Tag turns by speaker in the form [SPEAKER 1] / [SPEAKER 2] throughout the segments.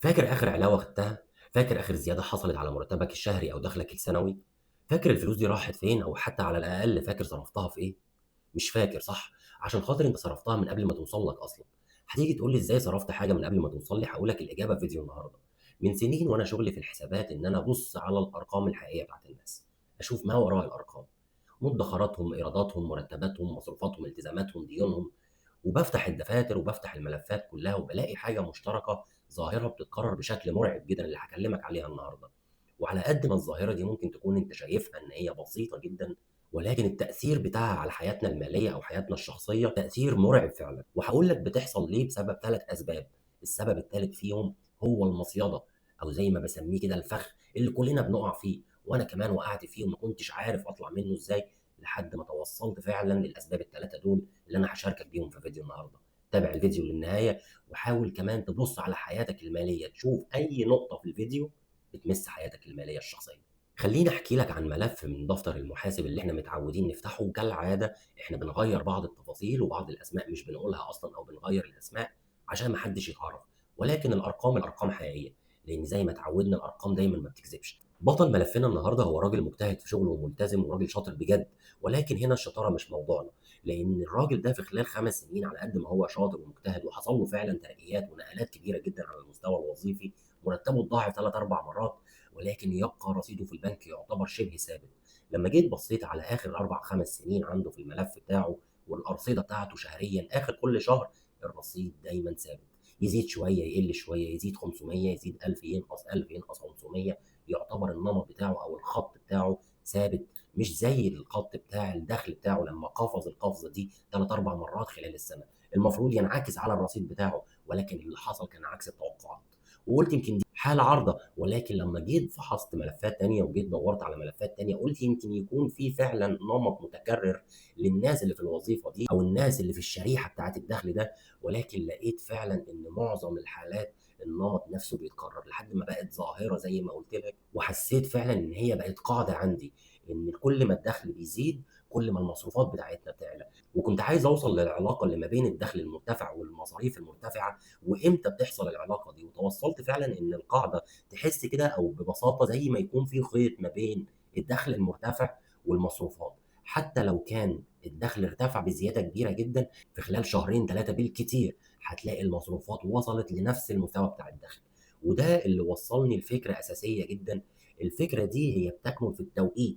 [SPEAKER 1] فاكر آخر علاوة خدتها؟ فاكر آخر زيادة حصلت على مرتبك الشهري أو دخلك السنوي؟ فاكر الفلوس دي راحت فين أو حتى على الأقل فاكر صرفتها في إيه؟ مش فاكر صح؟ عشان خاطر أنت صرفتها من قبل ما توصل لك أصلًا. هتيجي تقول لي إزاي صرفت حاجة من قبل ما توصل لي؟ هاقول لك الإجابة في فيديو النهارده. من سنين وأنا شغلي في الحسابات إن أنا أبُص على الأرقام الحقيقية بتاعة الناس، أشوف ما وراء الأرقام، مدخراتهم، إيراداتهم، مرتباتهم، مصروفاتهم، التزاماتهم، ديونهم. وبافتح الدفاتر وبافتح الملفات كلها وبالاقي حاجة مشتركة، ظاهرة بتتكرر بشكل مرعب جدًا اللي هاكلمك عليها النهارده. وعلى قد ما الظاهرة دي ممكن تكون أنت شايفها إن هي بسيطة جدًا، ولكن التأثير بتاعها على حياتنا المالية أو حياتنا الشخصية تأثير مرعب فعلًا. وهاقول لك بتحصل ليه بسبب 3 أسباب. السبب التالت فيهم هو المصيدة، أو زي ما باسميه كده الفخ اللي كلنا بنقع فيه، وأنا كمان وقعت فيه وما كنتش عارف أطلع منه إزاي، لحد ما توصلت فعلًا للأسباب ال3 دول اللي أنا هاشاركك بيهم في فيديو النهارده. تابع الفيديو للنهاية، وحاول كمان تبُص على حياتك المالية، تشوف أي نقطة في الفيديو بتمس حياتك المالية الشخصية. خلّيني أحكي لك عن ملف من دفتر المحاسب اللي إحنا متعودين نفتحه، وكالعادة إحنا بنغيّر بعض التفاصيل وبعض الأسماء مش بنقولها أصلًا أو بنغيّر الأسماء عشان ما حدش يتعرف، ولكن الأرقام الأرقام حقيقية، لإن زي ما اتعودنا الأرقام دايمًا ما بتكذبش. بطل ملفنا النهارده هو راجل مجتهد في شغله وملتزم وراجل شاطر بجد، ولكن هنا الشطارة مش موضوعنا. لإن الراجل ده في خلال 5 سنين على قد ما هو شاطر ومجتهد وحصل له فعلًا ترقيات ونقلات كبيرة جدًا على المستوى الوظيفي، مرتبه اتضاعف 3، 4 مرات، ولكن يبقى رصيده في البنك يعتبر شبه ثابت. لمّا جيت بصيت على آخر 4، 5 سنين عنده في الملف بتاعه والأرصدة بتاعته شهريًا آخر كل شهر، الرصيد دايمًا ثابت، يزيد شوية، يقل شوية، يزيد 500، يزيد 1000، ينقص 1000، ينقص 500. يعتبر النمط بتاعه أو الخط بتاعه ثابت، مش زي الخط بتاع الدخل بتاعه لمّا قفز القفزة دي 3، 4 مرات خلال السنة. المفروض ينعكس على الرصيد بتاعه، ولكن اللي حصل كان عكس التوقعات. وقُلت يمكن دي حالة عارضة، ولكن لمّا جيت فحصت ملفات تانية وجيت دَوّرت على ملفات تانية، قُلت يمكن يكون في فعلًا نمط متكرر للناس اللي في الوظيفة دي أو الناس اللي في الشريحة بتاعة الدخل ده، ولكن لقيت فعلًا إن معظم الحالات النمط نفسه بيتكرر، لحد ما بقت ظاهرة زي ما قُلت لك، وحسيت فعلًا إن هي بقت قاعدة عندي، إن كل ما الدخل بيزيد كل ما المصروفات بتاعتنا بتعلى. وكنت عايز أوصل للعلاقة اللي ما بين الدخل المرتفع والمصاريف المرتفعة، وإمتى بتحصل العلاقة دي، وتوصلت فعلًا إن القاعدة تحس كده أو ببساطة زي ما يكون في خيط ما بين الدخل المرتفع والمصروفات. حتى لو كان الدخل ارتفع بزيادة كبيرة جدًا، في خلال شهرين 3 بالكتير هتلاقي المصروفات وصلت لنفس المستوى بتاع الدخل. وده اللي وصّلني لفكرة أساسية جدًا. الفكرة دي هي بتكمن في التوقيت،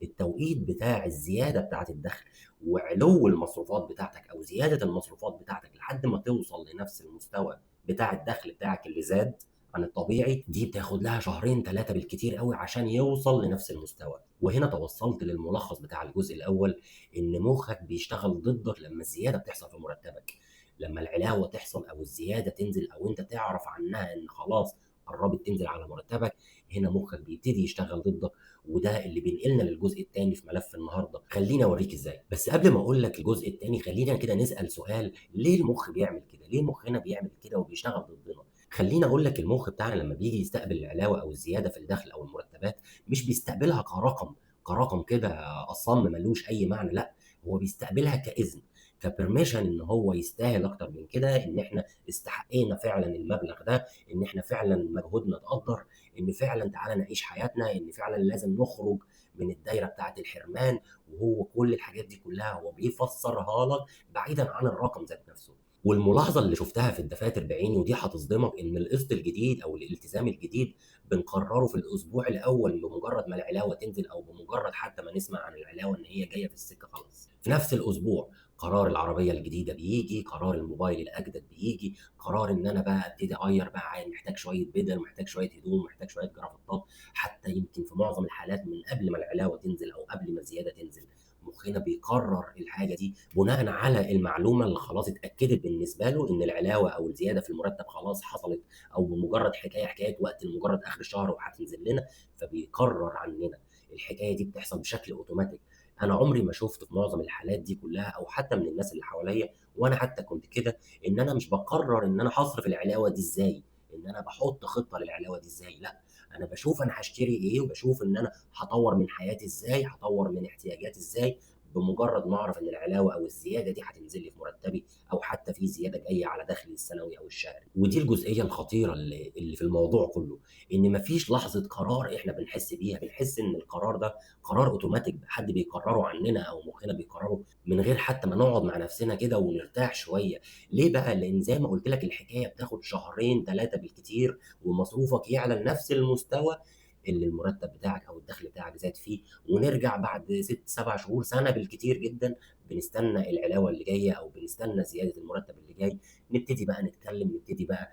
[SPEAKER 1] التوقيت بتاع الزيادة بتاعة الدخل وعلو المصروفات بتاعتك أو زيادة المصروفات بتاعتك لحد ما توصل لنفس المستوى بتاع الدخل بتاعك اللي زاد عن الطبيعي. دي بتاخد لها شهرين 3 بالكتير أوي عشان يوصل لنفس المستوى. وهنا توصلت للملخص بتاع الجزء الأول، إن مخك بيشتغل ضدك لمّا الزيادة بتحصل في مرتبك، لمّا العلاوة تحصل أو الزيادة تنزل أو أنت تعرف عنها إن خلاص قرّبت تنزل على مرتبك، هنا مخك بيبتدي يشتغل ضدك. وده اللي بينقلنا للجزء التاني في ملف النهارده، خلّيني أورّيك إزاي. بس قبل ما أقول لك الجزء التاني خلّينا كده نسأل سؤال، ليه المخ بيعمل كده؟ ليه مخنا بيعمل كده وبيشتغل ضدنا؟ خلّيني أقول لك المخ بتاعنا لمّا بييجي يستقبل العلاوة أو الزيادة في الدخل أو المرتبات، مش بيستقبلها كرقم، كرقم كده أصَم ما لوش أي معنى، لأ، هو بيستقبلها كإذن، كpermission إن هو يستاهل أكتر من كده، إن إحنا استحقينا فعلًا المبلغ ده، إن إحنا فعلًا مجهودنا اتقدّر، إن فعلًا تعالَ نعيش حياتنا، إن فعلًا لازم نخرج من الدايرة بتاعة الحرمان. وهو كل الحاجات دي كلّها هو بيفسّرها لك بعيدًا عن الرقم ذات نفسه. والملاحظة اللي شُفتها في الدفاتر بعيني ودي هتصدمك، إن القسط الجديد أو الالتزام الجديد بنقرّره في الأسبوع الأول بمجرّد ما العلاوة تنزل أو بمجرّد حتى ما نسمع عن العلاوة إن هي جاية في السكة خلاص. في نفس الأسبوع قرار العربية الجديدة بييجي، قرار الموبايل الأجدد بييجي، قرار إن أنا بقى أبتدي أغيّر بقى محتاج شوية بدل، محتاج شوية هدوم، محتاج شوية جرافتات. حتى يمكن في معظم الحالات من قبل ما العلاوة تنزل أو قبل ما الزيادة تنزل، مخنا بيقرر الحاجة دي بناءً على المعلومة اللي خلاص اتأكدت بالنسبة له إن العلاوة أو الزيادة في المرتب خلاص حصلت، أو بمجرد حكاية وقت لمجرد آخر الشهر وهتنزل لنا، فبيقرر عننا. الحكاية دي بتحصل بشكل أوتوماتيك. أنا عمري ما شُفت في معظم الحالات دي كلها أو حتى من الناس اللي حواليّا، وأنا حتى كنت كده، إن أنا مش باقرر إن أنا هاصرف العلاوة دي إزاي، إن أنا باحط خطة للعلاوة دي إزاي، لأ، أنا باشوف أنا هاشتري إيه، وباشوف إن أنا هاطوّر من حياتي إزاي، هاطوّر من احتياجاتي إزاي، بمجرد ما أعرف إن العلاوة أو الزيادة دي هتنزل لي في مرتبي، أو حتى في زيادة جاية على دخلي السنوي أو الشهري. ودي الجزئية الخطيرة اللي في الموضوع كله، إن ما فيش لحظة قرار إحنا بنحس بيها، بنحس إن القرار ده قرار أوتوماتيك حد بيقرره عننا أو مخنا بيقرره من غير حتى ما نقعد مع نفسنا كده ونرتاح شوية. ليه بقى؟ لإن زي ما قُلت لك الحكاية بتاخد شهرين 3 بالكتير ومصروفك يعلى لنفس المستوى اللي المرتب بتاعك أو الدخل بتاعك زاد فيه، ونرجع بعد 6، 7 شهور، سنة بالكتير جدًا بنستنى العلاوة اللي جاية أو بنستنى زيادة المرتب اللي جاي، نبتدي بقى نتكلم، نبتدي بقى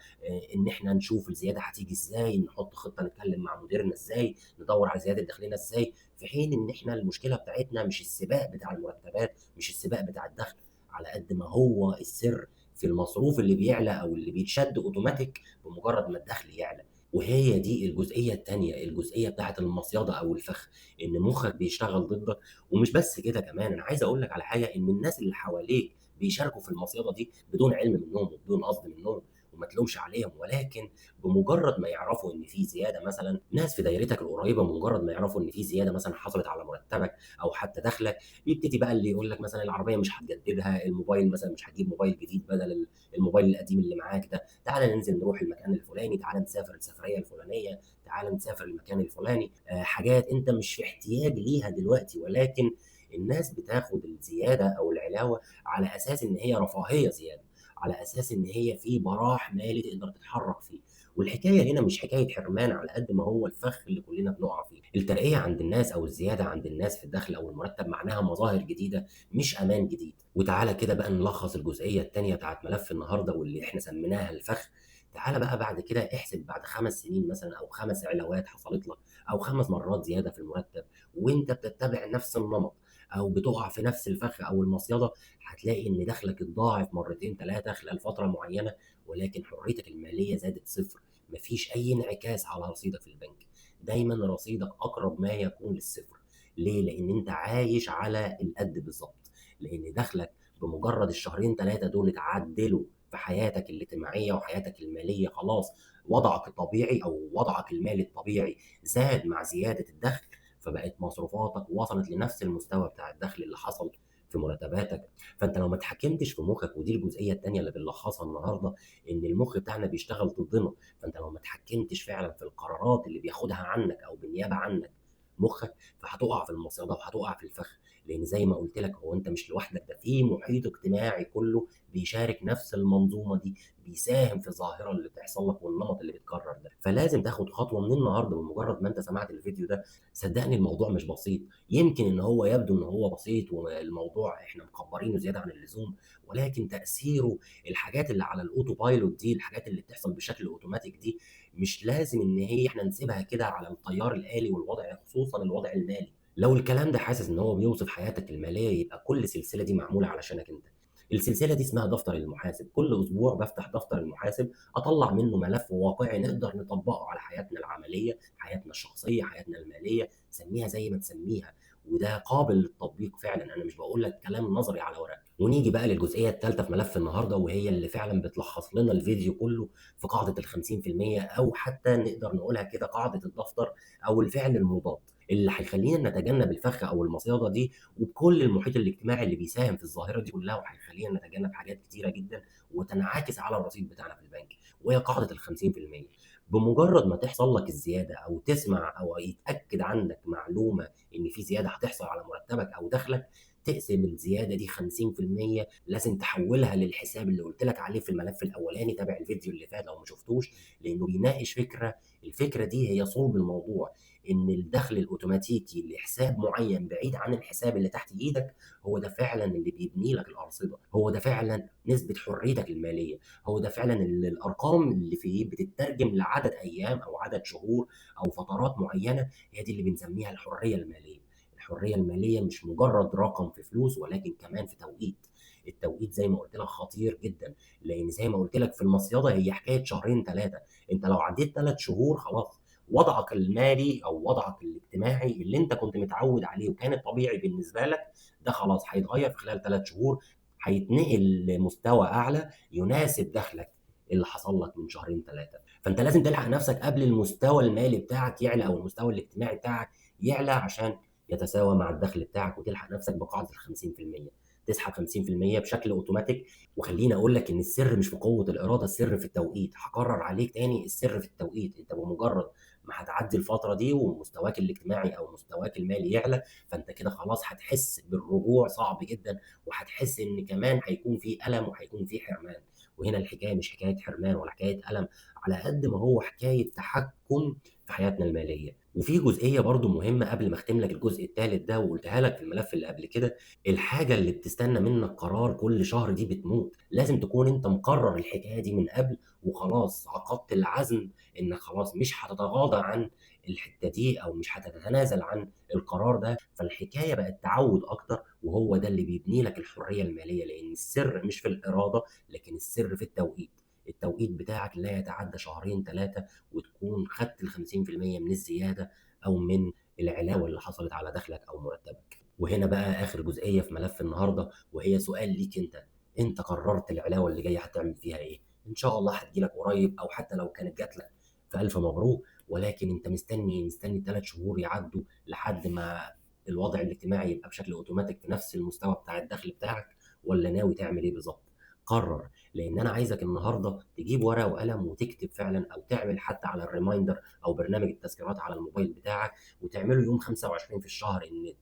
[SPEAKER 1] إن إحنا نشوف الزيادة هتيجي إزاي، نحط خطة، نتكلم مع مديرنا إزاي، ندوّر على زيادة دخلنا إزاي، في حين إن إحنا المشكلة بتاعتنا مش السباق بتاع المرتبات، مش السباق بتاع الدخل، على قد ما هو السر في المصروف اللي بيعلى أو اللي بيتشد أوتوماتيك بمجرد ما الدخل يعلى. وهي دي الجزئية التانية، الجزئية بتاعة المصيدة أو الفخ، إن مخّك بيشتغل ضدك. ومش بس كده كمان، أنا عايز أقول لك على حاجة، إن الناس اللي حواليك بيشاركوا في المصيدة دي بدون علم منهم وبدون قصد منهم، وما تلومش عليهم، ولكن بمجرد ما يعرفوا إن في زيادة مثلًا، ناس في دايرتك القريبة بمجرد ما يعرفوا إن في زيادة مثلًا حصلت على مرتبك أو حتى دخلك، يبتدي بقى اللي يقول لك مثلًا العربية مش هتجددها، الموبايل مثلًا مش هتجيب موبايل جديد بدل الموبايل القديم اللي معاك ده، تعالَ ننزل نروح المكان الفلاني، تعالَ نسافر السفرية الفلانية، تعالَ نسافر المكان الفلاني، حاجات أنت مش في احتياج ليها دلوقتي، ولكن الناس بتاخد الزيادة أو العلاوة على أساس إن هي رفاهية زيادة، على أساس إن هي في براح مالي تقدر تتحرك فيه. والحكاية هنا مش حكاية حرمان على قد ما هو الفخ اللي كلنا بنقع فيه. الترقية عند الناس أو الزيادة عند الناس في الدخل أو المرتب معناها مظاهر جديدة مش أمان جديد. وتعالَ كده بقى نلخص الجزئية التانية بتاعة ملف النهارده واللي إحنا سميناها الفخ. تعالَ بقى بعد كده احسب بعد 5 سنين مثلًا أو 5 علاوات حصلت لك أو 5 مرات زيادة في المرتب وأنت بتتبع نفس النمط أو بتقع في نفس الفخ أو المصيدة، هتلاقي إن دخلك اتضاعف مرتين 3 خلال فترة معينة، ولكن حريتك المالية زادت صفر، ما فيش أي انعكاس على رصيدك في البنك، دايمًا رصيدك أقرب ما يكون للصفر. ليه؟ لإن أنت عايش على القد بالضبط، لإن دخلك بمجرد الشهرين 3 دول اتعدلوا في حياتك الاجتماعية وحياتك المالية خلاص، وضعك الطبيعي أو وضعك المالي الطبيعي زاد مع زيادة الدخل، فبقت مصروفاتك وصلت لنفس المستوى بتاع الدخل اللي حصل في مرتباتك. فأنت لو ما اتحكمتش في مخك، ودي الجزئية التانية اللي بنلخصها النهارده، إن المخ بتاعنا بيشتغل ضدنا، فأنت لو ما اتحكمتش فعلًا في القرارات اللي بياخدها عنك أو بالنيابة عنك مخك، فهتقع في المصيدة وهتقع في الفخ. لإن زي ما قُلت لك هو أنت مش لوحدك، ده في محيط اجتماعي كله بيشارك نفس المنظومة دي، بيساهم في الظاهرة اللي بتحصل لك والنمط اللي بيتكرر ده. فلازم تاخد خطوة من النهارده بمجرد ما أنت سمعت الفيديو ده. صدّقني الموضوع مش بسيط، يمكن إن هو يبدو إن هو بسيط والموضوع إحنا مكبّرينه زيادة عن اللزوم، ولكن تأثيره، الحاجات اللي على الauto pilot دي، الحاجات اللي بتحصل بشكل أوتوماتيك دي، مش لازم إن هي إحنا نسيبها كده على التيار الآلي والوضع، خصوصًا الوضع المالي. لو الكلام ده حاسس إن هو بيوصف حياتك المالية، يبقى كل السلسلة دي معمولة علشانك أنت. السلسلة دي اسمها دفتر المحاسب، كل أسبوع بافتح دفتر المحاسب أطلّع منه ملف واقعي نقدر نطبّقه على حياتنا العملية، حياتنا الشخصية، حياتنا المالية، سمّيها زي ما تسمّيها، وده قابل للتطبيق فعلًا، أنا مش باقول لك كلام نظري على ورق. ونيجي بقى للجزئية التالتة في ملف النهارده، وهي اللي فعلًا بتلخّص لنا الفيديو كلّه في قاعدة ال50%، أو حتى نقدر نقولها كده قاعدة الدفتر أو الفعل المضاد، اللي هيخلّينا نتجنب الفخ أو المصيدة دي، وبكل المحيط الاجتماعي اللي بيساهم في الظاهرة دي كلّها، وهيخلّينا نتجنب حاجات كتيرة جدًا وتنعكس على الرصيد بتاعنا في البنك، وهي قاعدة ال50%. بمجرد ما تحصل لك الزيادة أو تسمع أو يتأكد عندك معلومة إن في زيادة هتحصل على مرتبك أو دخلك، تقسم الزيادة دي 50%، لازم تحوّلها للحساب اللي قُلت لك عليه في الملف الأولاني، تابع الفيديو اللي فات لو ما شُفتوش، لإنه بيناقش فكرة، الفكرة دي هي صلب الموضوع، إن الدخل الأوتوماتيكي لحساب معيّن بعيد عن الحساب اللي تحت إيدك، هو ده فعلًا اللي بيبني لك الأرصدة، هو ده فعلًا نسبة حريتك المالية، هو ده فعلًا الأرقام اللي فيه بتتّرجم لعدد أيام أو عدد شهور أو فترات معيّنة، هي دي اللي بنسميها الحرية المالية. الحرية المالية مش مجرد رقم في فلوس، ولكن كمان في توقيت. التوقيت زي ما قُلت لك خطير جدًا، لإن زي ما قُلت لك في المصيدة هي حكاية شهرين 3، أنت لو عدّيت 3 شهور خلاص وضعك المالي أو وضعك الاجتماعي اللي أنت كنت متعوّد عليه وكان الطبيعي بالنسبة لك، ده خلاص هيتغيّر في خلال 3 شهور، هيتنقل لمستوى أعلى يناسب دخلك اللي حصل لك من شهرين 3. فأنت لازم تلحق نفسك قبل المستوى المالي بتاعك يعلى أو المستوى الاجتماعي بتاعك يعلى، عشان يتساوى مع الدخل بتاعك وتلحق نفسك بقاعدة ال50%، تسحب 50% بشكل أوتوماتيك. وخلّيني أقول لك إن السر مش في قوة الإرادة، السر في التوقيت، هاكرر عليك تاني السر في التوقيت. أنت بمجرد ما هتعدّي الفترة دي ومستواك الاجتماعي أو مستواك المالي يعلى، فأنت كده خلاص هتحس بالرجوع صعب جدًا، وهتحس إن كمان هيكون في ألم وهيكون في حرمان. وهنا الحكاية مش حكاية حرمان ولا حكاية ألم، على قد ما هو حكاية تحكُّم في حياتنا المالية. وفي جزئية برضه مهمة قبل ما أختم لك الجزء التالت ده وقُلتها لك في الملف اللي قبل كده، الحاجة اللي بتستنى منّك قرار كل شهر دي بتموت. لازم تكون أنت مقرّر الحكاية دي من قبل وخلاص عقدت العزم إنّك خلاص مش هتتغاضى عن الحتّة دي أو مش هتتنازل عن القرار ده. فالحكاية بقت تعوّد أكتر، وهو ده اللي بيبني لك الحرية المالية، لإن السر مش في الإرادة، لكن السر في التوقيت. التوقيت بتاعك لا يتعدّى شهرين، 3 وتكون خدت ال50% من الزيادة أو من العلاوة اللي حصلت على دخلك أو مرتبك. وهنا بقى آخر جزئية في ملف النهارده، وهي سؤال ليك أنت. أنت قررت العلاوة اللي جاية هتعمل فيها إيه؟ إن شاء الله هتيجي لك قريب، أو حتى لو كانت جات لك فألف مبروك. ولكن أنت مستني 3 شهور يعدّوا لحد ما الوضع الاجتماعي يبقى بشكل أوتوماتيك في نفس المستوى بتاع الدخل بتاعك، والّا ناوي تعمل إيه بالضبط؟ قرر. لإن أنا عايزك النهارده تجيب ورقة وقلم وتكتب فعلًا، أو تعمل حتى على الreminder أو برنامج التذكيرات على الموبايل بتاعك، وتعمله يوم 25 في الشهر. إن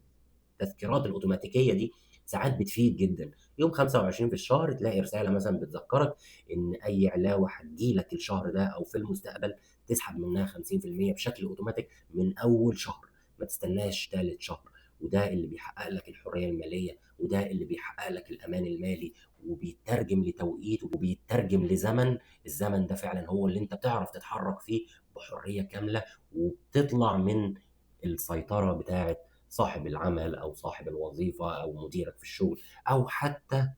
[SPEAKER 1] التذكيرات الأوتوماتيكية دي ساعات بتفيد جدًا. يوم 25 في الشهر تلاقي رسالة مثلًا بتذكّرك إن أي علاوة هتيجي لك الشهر ده أو في المستقبل تسحب منها 50% بشكل أوتوماتيك من أول شهر، ما تستناش تالت شهر. وده اللي بيحقق لك الحرية المالية، وده اللي بيحقق لك الأمان المالي، وبيتّرجم لتوقيت وبيتّرجم لزمن. الزمن ده فعلًا هو اللي أنت تعرف تتحرك فيه بحرية كاملة، وبتطلع من السيطرة بتاعة صاحب العمل أو صاحب الوظيفة أو مديرك في الشغل، أو حتى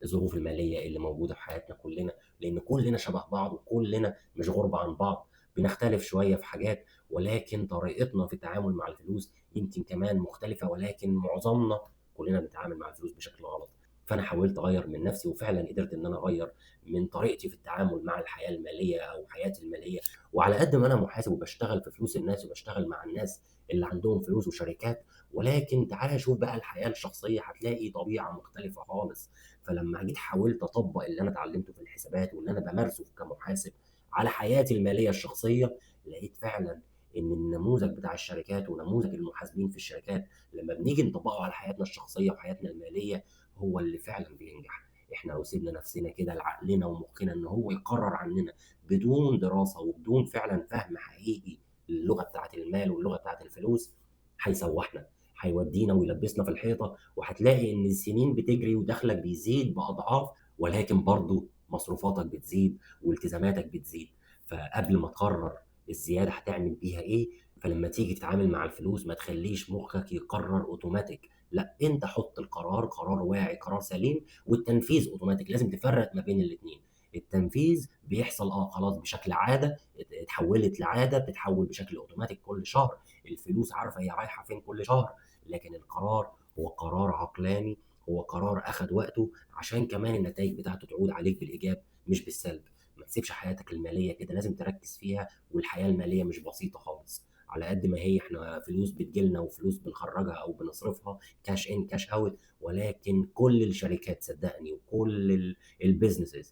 [SPEAKER 1] الظروف المالية اللي موجودة في حياتنا كلنا. لأن كلنا شبه بعض وكلنا مش غُربة عن بعض. بنختلف شوية في حاجات، ولكن طريقتنا في التعامل مع الفلوس يمكن كمان مختلفة، ولكن معظمنا كلنا بنتعامل مع الفلوس بشكل غلط. فأنا حاولت أغيّر من نفسي وفعلًا قدرت إن أنا أغيّر من طريقتي في التعامل مع الحياة المالية أو حياتي المالية. وعلى قد ما أنا محاسب وباشتغل في فلوس الناس وباشتغل مع الناس اللي عندهم فلوس وشركات، ولكن تعالَ شوف بقى الحياة الشخصية هتلاقي طبيعة مختلفة خالص. فلمّا جيت حاولت أطبّق اللي أنا اتعلمته في الحسابات واللي أنا بامارسه كمحاسب على حياتي المالية الشخصية، لقيت فعلًا إن النموذج بتاع الشركات ونموذج المحاسبين في الشركات لمّا بنيجي نطبّقه على حياتنا الشخصية وحياتنا المالية، هو اللي فعلًا بينجح. إحنا لو سِبنا نفسنا كده لعقلنا ومخنا إن هو يقرر عننا بدون دراسة وبدون فعلًا فهم حقيقي للغة بتاعة المال واللغة بتاعة الفلوس، هيسوّحنا، هيودينا ويلبسنا في الحيطة. وهتلاقي إن السنين بتجري ودخلك بيزيد بأضعاف، ولكن برضه مصروفاتك بتزيد والتزاماتك بتزيد. فقبل ما تقرر الزيادة هتعمل بيها إيه، فلمّا تيجي تتعامل مع الفلوس ما تخلّيش مخّك يقرر أوتوماتيك، لأ أنت حُط القرار، قرار واعي، قرار سليم، والتنفيذ أوتوماتيك. لازم تفرّق ما بين الاتنين. التنفيذ بيحصل خلاص بشكل عادة، اتحوّلت لعادة بتتحوّل بشكل أوتوماتيك كل شهر. الفلوس عارفة هي رايحة فين كل شهر. لكن القرار هو قرار عقلاني، هو قرار أخد وقته عشان كمان النتايج بتاعته تعود عليك بالإيجاب مش بالسلب. ما تسيبش حياتك المالية كده، لازم تركّز فيها. والحياة المالية مش بسيطة خالص. على قد ما هي إحنا فلوس بتيجي لنا وفلوس بنخرّجها أو بنصرفها cash in cash out، ولكن كل الشركات صدّقني وكل الbusinesses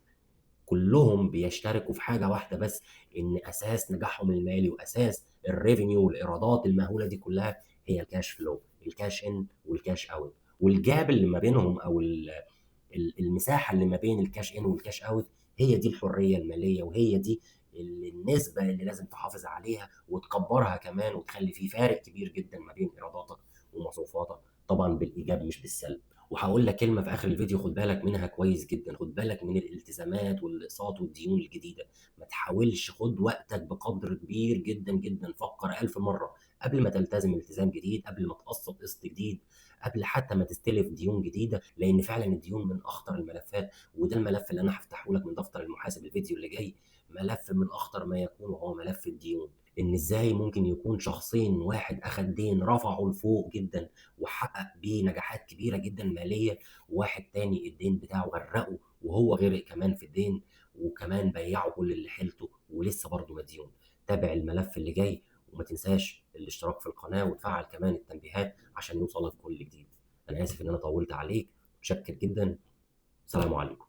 [SPEAKER 1] كلّهم بيشتركوا في حاجة واحدة بس، إن أساس نجاحهم المالي وأساس الrevenue والإيرادات المهولة دي كلّها هي الcash flow، الcash in والcash out. والgap اللي ما بينهم أو المساحة اللي ما بين الcash in والcash out هي دي الحرية المالية، وهي دي النسبة اللي لازم تحافظ عليها وتكبّرها كمان، وتخلّي في فارق كبير جدًا ما بين إيراداتك ومصروفاتك، طبعًا بالإيجاب مش بالسلب. وهاقول لك كلمة في آخر الفيديو خُد بالك منها كويس جدًا، خُد بالك من الالتزامات والأقساط والديون الجديدة. ما تحاولش، خُد وقتك بقدر كبير جدًا، جدًا. فكّر 1000 مرّة قبل ما تلتزم التزام جديد، قبل ما تقسّط قسط جديد، قبل حتى ما تستلف ديون جديدة. لإن فعلًا الديون من أخطر الملفات، وده الملف اللي أنا هافتحه لك من دفتر المحاسب الفيديو اللي جاي. ملف من أخطر ما يكون وهو ملف الديون. إن إزاي ممكن يكون شخصين، واحد أخد دين رفعه لفوق جدًا وحقق بيه نجاحات كبيرة جدًا مالية، وواحد تاني الدين بتاعه غرّقه وهو غرق كمان في الدين، وكمان بيّعه كل اللي حيلته ولسه برضه مديون. تابع الملف اللي جاي وما تنساش الاشتراك في القناة وتفعّل كمان التنبيهات عشان يوصلك كل جديد. أنا آسف إن أنا طوّلت عليك، متشكر جدًا، سلام عليكم.